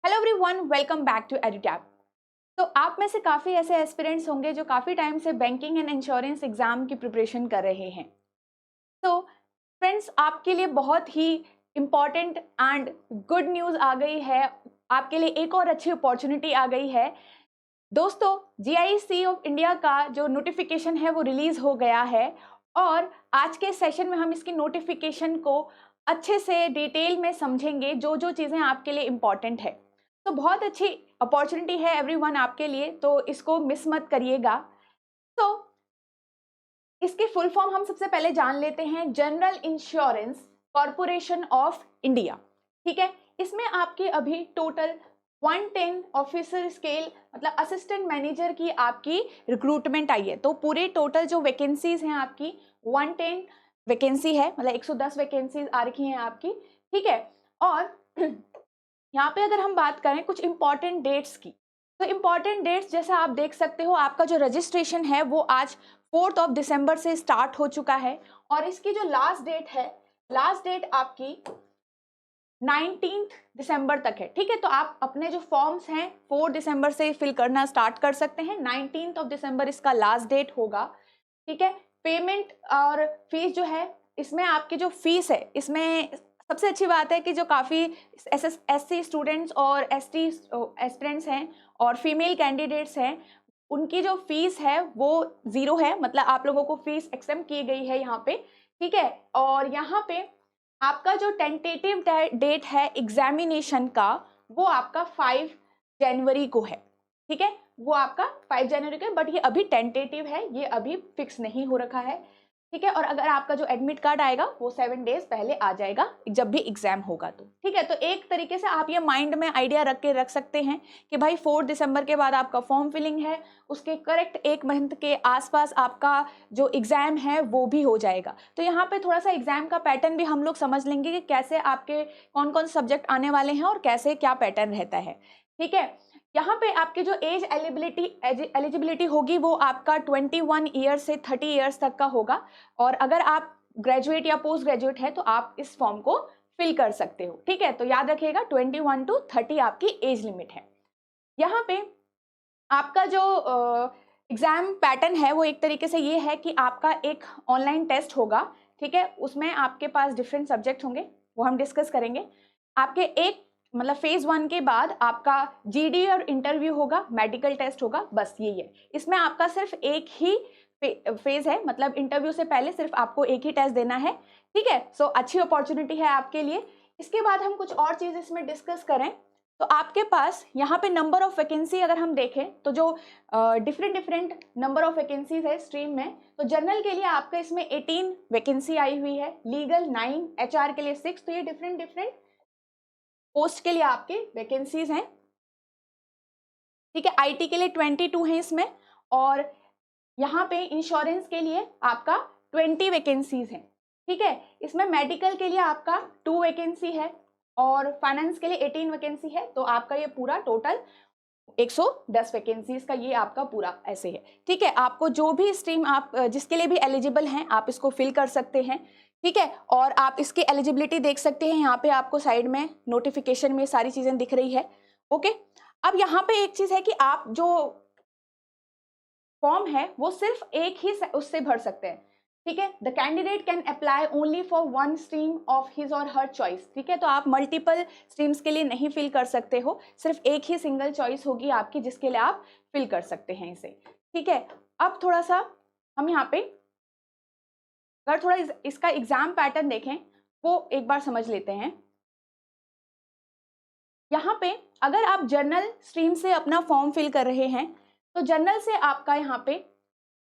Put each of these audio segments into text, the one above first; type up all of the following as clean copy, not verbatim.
Hello everyone, welcome back to Edutab. तो आप में से काफ़ी ऐसे एस्पिरेंट्स होंगे जो काफ़ी टाइम से बैंकिंग एंड इंश्योरेंस एग्ज़ाम की प्रिपरेशन कर रहे हैं। तो फ्रेंड्स, आपके लिए बहुत ही इम्पॉर्टेंट एंड गुड न्यूज़ आ गई है। आपके लिए एक और अच्छी अपॉर्चुनिटी आ गई है। दोस्तों, जीआईसी ऑफ इंडिया का जो नोटिफिकेशन है वो रिलीज़ हो गया है और आज के सेशन में हम इसकी नोटिफिकेशन को अच्छे से डिटेल में समझेंगे, जो जो चीज़ें आपके लिए इम्पॉर्टेंट है। तो बहुत अच्छी अपॉर्चुनिटी है एवरीवन आपके लिए, तो इसको मिस मत करिएगा। तो इसकी फुल फॉर्म हम सबसे पहले जान लेते हैं, general insurance corporation of India. ठीक है, इसमें आपके अभी टोटल 110 ऑफिसर स्केल मतलब असिस्टेंट मैनेजर की आपकी रिक्रूटमेंट आई है। तो पूरे टोटल जो वैकेंसीज हैं आपकी 110 वैकेंसी है, मतलब 110 वैकेंसीज आ रखी हैं आपकी। ठीक है, और यहाँ पे अगर हम बात करें कुछ इंपॉर्टेंट डेट्स की, तो इंपॉर्टेंट डेट्स जैसा आप देख सकते हो, आपका जो रजिस्ट्रेशन है वो आज 4 दिसंबर से स्टार्ट हो चुका है और इसकी जो लास्ट डेट है, लास्ट डेट आपकी 19 दिसंबर तक है। ठीक है, तो आप अपने जो फॉर्म्स हैं 4 दिसंबर से फिल करना स्टार्ट कर सकते हैं। 19 दिसंबर इसका लास्ट डेट होगा। ठीक है, पेमेंट और फीस जो है, इसमें आपकी जो फीस है, इसमें सबसे अच्छी बात है कि जो काफ़ी एससी स्टूडेंट्स और एसटी एस्पिरेंट्स हैं और फीमेल कैंडिडेट्स हैं, उनकी जो फीस है वो ज़ीरो है, मतलब आप लोगों को फीस एक्सेप्ट की गई है यहाँ पे। ठीक है, और यहाँ पे आपका जो टेंटेटिव डेट है एग्जामिनेशन का, वो आपका 5 जनवरी को है। ठीक है, वो आपका 5 जनवरी का, बट ये अभी टेंटेटिव है, ये अभी फिक्स नहीं हो रखा है। ठीक है, और अगर आपका जो एडमिट कार्ड आएगा वो 7 डेज पहले आ जाएगा जब भी एग्जाम होगा। तो ठीक है, तो एक तरीके से आप ये माइंड में आइडिया रख के रख सकते हैं कि भाई 4 दिसंबर के बाद आपका फॉर्म फिलिंग है, उसके करेक्ट एक मंथ के आसपास आपका जो एग्जाम है वो भी हो जाएगा। तो यहाँ पे थोड़ा सा एग्जाम का पैटर्न भी हम लोग समझ लेंगे कि कैसे आपके कौन कौन सब्जेक्ट आने वाले हैं और कैसे क्या पैटर्न रहता है। ठीक है, यहाँ पे आपकी जो एज एलिजिबिलिटी होगी वो आपका 21 ईयर से 30 ईयर्स तक का होगा, और अगर आप ग्रेजुएट या पोस्ट ग्रेजुएट है तो आप इस फॉर्म को फिल कर सकते हो। ठीक है, तो याद रखिएगा 21 to 30 आपकी एज लिमिट है। यहाँ पे आपका जो एग्जाम पैटर्न है वो एक तरीके से ये है कि आपका एक ऑनलाइन टेस्ट होगा। ठीक है, उसमें आपके पास डिफरेंट सब्जेक्ट होंगे, वो हम डिस्कस करेंगे। आपके एक मतलब फेज 1 के बाद आपका जीडी और इंटरव्यू होगा, मेडिकल टेस्ट होगा, बस यही है। इसमें आपका सिर्फ एक ही फेज है, मतलब इंटरव्यू से पहले सिर्फ आपको एक ही टेस्ट देना है। ठीक है, सो अच्छी अपॉर्चुनिटी है आपके लिए। इसके बाद हम कुछ और चीज़ इसमें डिस्कस करें तो आपके पास यहाँ पे नंबर ऑफ वैकेंसी अगर हम देखें तो जो डिफरेंट नंबर ऑफ वैकेंसीज है स्ट्रीम में, तो जनरल के लिए आपका इसमें 18 वैकेंसी आई हुई है, लीगल 9, एचआर के लिए 6। तो ये डिफरेंट पोस्ट के लिए आपके वैकेंसीज हैं। ठीक है, आईटी के लिए 22 है इसमें, और यहाँ पे इंश्योरेंस के लिए आपका 20 वैकेंसीज हैं। ठीक है, इसमें मेडिकल के लिए आपका 2 वैकेंसी है और फाइनेंस के लिए 18 वैकेंसी है। तो आपका ये पूरा टोटल 110 वैकेंसीज का ये आपका पूरा ऐसे है। ठीक है, आपको जो भी स्ट्रीम आप जिसके लिए भी एलिजिबल हैं आप इसको फिल कर सकते हैं। ठीक है, और आप इसकी एलिजिबिलिटी देख सकते हैं, यहाँ पे आपको साइड में नोटिफिकेशन में सारी चीजें दिख रही है। ओके, अब यहाँ पे एक चीज है कि आप जो फॉर्म है वो सिर्फ एक ही उससे भर सकते हैं। ठीक है, the candidate can apply only for 1 stream of his और हर चॉइस। ठीक है, तो आप मल्टीपल स्ट्रीम्स के लिए नहीं फिल कर सकते हो, सिर्फ एक ही सिंगल चॉइस होगी आपकी जिसके लिए आप फिल कर सकते हैं इसे। ठीक है, अब थोड़ा सा हम यहाँ पे अगर थोड़ा इसका एग्जाम पैटर्न देखें वो एक बार समझ लेते हैं। यहाँ पे अगर आप जर्नल स्ट्रीम से अपना फॉर्म फिल कर रहे हैं तो जर्नल से आपका यहाँ पे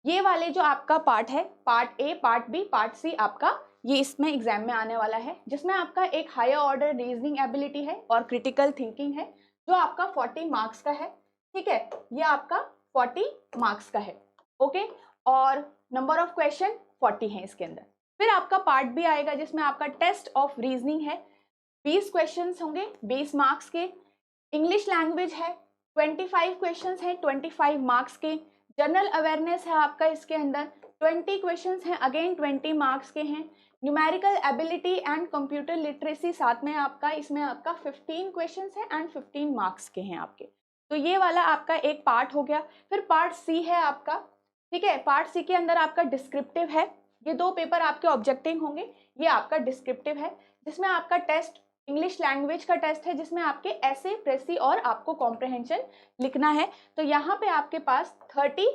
ये वाले जो आपका पार्ट है, part A, part B, part C, आपका ये इसमें एग्जाम में आने वाला है, जिसमें आपका एक हायर ऑर्डर रीजनिंग एबिलिटी है और क्रिटिकल थिंकिंग है जो आपका 40 मार्क्स का है। ठीक है, ये आपका 40 मार्क्स का है। ओके, और नंबर ऑफ क्वेश्चन 40 है इसके अंदर। फिर आपका पार्ट बी आएगा जिसमें आपका टेस्ट ऑफ रीजनिंग है, 20 क्वेश्चन होंगे 20 मार्क्स के। इंग्लिश लैंग्वेज है, 25 क्वेश्चन हैं 25 मार्क्स के। जनरल अवेयरनेस है आपका इसके अंदर 20 क्वेश्चंस हैं, अगेन 20 मार्क्स के हैं। Numerical ability and computer literacy साथ में आपका, इसमें आपका 15 क्वेश्चंस हैं एंड 15 मार्क्स के हैं आपके। तो ये वाला आपका एक पार्ट हो गया। फिर पार्ट सी है आपका, ठीक है। पार्ट सी के अंदर आपका डिस्क्रिप्टिव है। ये 2 पेपर आपके ऑब्जेक्टिव होंगे। ये आपका डिस्क्रिप्टिव है जिसमें आपका टेस्ट इंग्लिश लैंग्वेज का टेस्ट है, जिसमें आपके ऐसे, प्रेसी और आपको कॉम्प्रहेंशन लिखना है। तो यहाँ पे आपके पास 30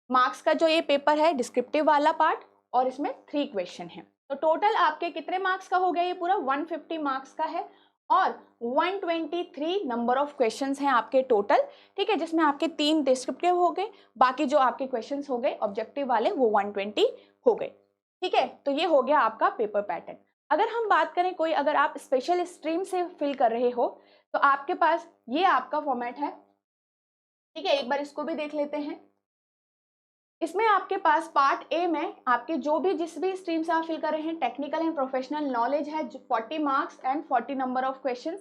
मार्क्स का जो ये पेपर है डिस्क्रिप्टिव वाला पार्ट, और इसमें 3 क्वेश्चन है। तो टोटल आपके कितने मार्क्स का हो गया ये पूरा? 150 मार्क्स का है और 123 नंबर ऑफ क्वेश्चंस हैं आपके टोटल, ठीक है, जिसमें आपके 3 डिस्क्रिप्टिव हो गए, बाकी जो आपके क्वेश्चंस हो गए ऑब्जेक्टिव वाले वो 120 हो गए, ठीक है। तो ये हो गया आपका पेपर पैटर्न। अगर हम बात करें कोई, अगर आप स्पेशल स्ट्रीम से फिल कर रहे हो तो आपके पास ये आपका फॉर्मेट है, ठीक है। एक बार इसको भी देख लेते हैं। इसमें आपके पास पार्ट ए में आपके जो भी जिस भी स्ट्रीम से आप फिल कर रहे हैं, टेक्निकल एंड प्रोफेशनल नॉलेज है 40 marks and 40 number of questions.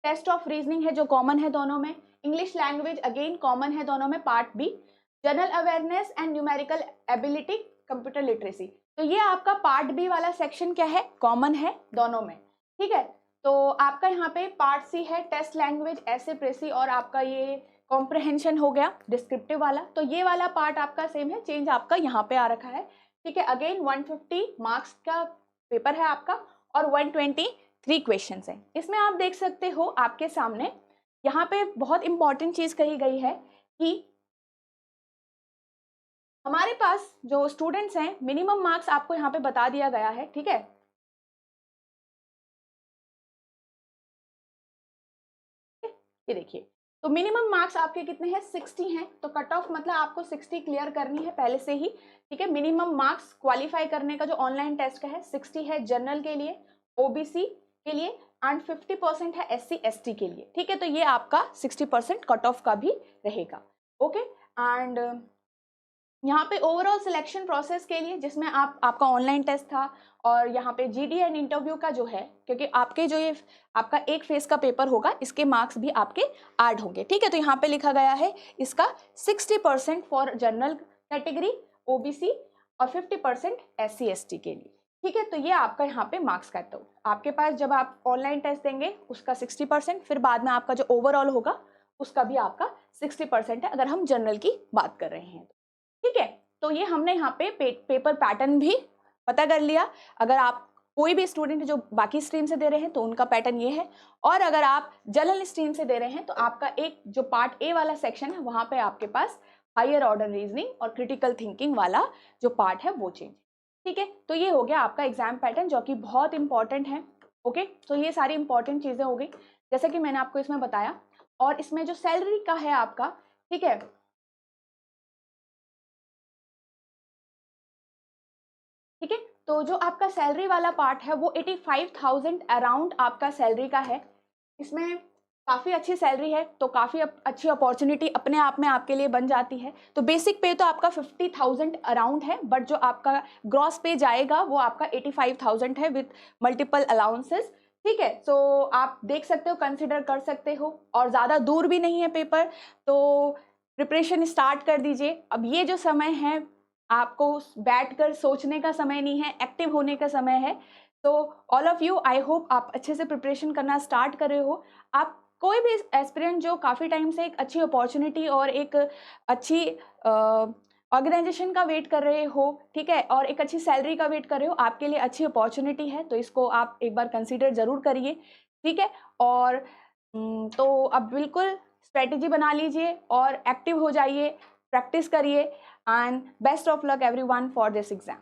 Test of reasoning है जो कॉमन है दोनों में। इंग्लिश लैंग्वेज अगेन कॉमन है दोनों में, part B. General awareness and numerical ability, computer literacy. तो ये आपका पार्ट बी वाला सेक्शन क्या है? कॉमन है दोनों में, ठीक है। तो आपका यहाँ पे पार्ट सी है टेस्ट लैंग्वेज, ऐसे, प्रेसी और आपका ये कॉम्प्रहेंशन हो गया डिस्क्रिप्टिव वाला। तो ये वाला पार्ट आपका सेम है, चेंज आपका यहाँ पे आ रखा है, ठीक है। अगेन 150 मार्क्स का पेपर है आपका और 123 क्वेश्चंस हैं। इसमें आप देख सकते हो आपके सामने यहाँ पे बहुत इंपॉर्टेंट चीज कही गई है कि हमारे पास जो स्टूडेंट्स हैं मिनिमम मार्क्स आपको यहाँ पे बता दिया गया है, ठीक है। ये देखिए, तो मिनिमम मार्क्स आपके कितने हैं? 60 हैं। तो कट ऑफ मतलब आपको 60 क्लियर करनी है पहले से ही, ठीक है। मिनिमम मार्क्स क्वालिफाई करने का जो ऑनलाइन टेस्ट का है 60 है जनरल के लिए, ओबीसी के लिए एंड 50% है SC ST के लिए, ठीक है। तो ये आपका 60% कट ऑफ का भी रहेगा, ओके। एंड यहाँ पे ओवरऑल सिलेक्शन प्रोसेस के लिए, जिसमें आपका ऑनलाइन टेस्ट था और यहाँ पे GD एंड इंटरव्यू का जो है, क्योंकि आपके जो ये आपका एक फेज का पेपर होगा इसके मार्क्स भी आपके ऐड होंगे, ठीक है। तो यहाँ पे लिखा गया है इसका 60% फॉर जनरल कैटेगरी, OBC और 50% SC ST के लिए, ठीक है। तो ये आपका यहाँ पे मार्क्स का, तो आपके पास जब आप ऑनलाइन टेस्ट देंगे उसका 60%, फिर बाद में आपका जो ओवरऑल होगा उसका भी आपका 60% है, अगर हम जनरल की बात कर रहे हैं, ठीक है। तो ये हमने यहाँ पे पेपर पैटर्न भी पता कर लिया। अगर आप कोई भी स्टूडेंट जो बाकी स्ट्रीम से दे रहे हैं तो उनका पैटर्न ये है, और अगर आप जनरल स्ट्रीम से दे रहे हैं तो आपका एक जो पार्ट ए वाला सेक्शन है वहाँ पे आपके पास हायर ऑर्डर रीजनिंग और क्रिटिकल थिंकिंग वाला जो पार्ट है वो चेंज, ठीक है। तो ये हो गया आपका एग्जाम पैटर्न जो कि बहुत इंपॉर्टेंट है, ओके। तो ये सारी इंपॉर्टेंट चीज़ें हो गई जैसे कि मैंने आपको इसमें बताया। और इसमें जो सैलरी का है आपका, ठीक है, ठीक है। तो जो आपका सैलरी वाला पार्ट है वो 85,000 अराउंड आपका सैलरी का है। इसमें काफ़ी अच्छी सैलरी है, तो काफ़ी अच्छी अपॉर्चुनिटी अपने आप में आपके लिए बन जाती है। तो बेसिक पे तो आपका 50,000 अराउंड है, बट जो आपका ग्रॉस पे जाएगा वो आपका 85,000 है विथ मल्टीपल अलाउंसेस, ठीक है। तो आप देख सकते हो, कंसिडर कर सकते हो, और ज़्यादा दूर भी नहीं है पेपर, तो प्रिपरेशन स्टार्ट कर दीजिए। अब ये जो समय है आपको बैठकर सोचने का समय नहीं है, एक्टिव होने का समय है। तो all of you, I hope आप अच्छे से प्रिपरेशन करना स्टार्ट कर रहे हो। आप कोई भी एस्पिरेंट जो काफ़ी टाइम से एक अच्छी अपॉर्चुनिटी और एक अच्छी ऑर्गेनाइजेशन का वेट कर रहे हो, ठीक है, और एक अच्छी सैलरी का वेट कर रहे हो, आपके लिए अच्छी अपॉर्चुनिटी है, तो इसको आप एक बार कंसीडर ज़रूर करिए, ठीक है। और तो अब बिल्कुल स्ट्रेटजी बना लीजिए और एक्टिव हो जाइए, प्रैक्टिस करिए, and best of luck everyone for this exam.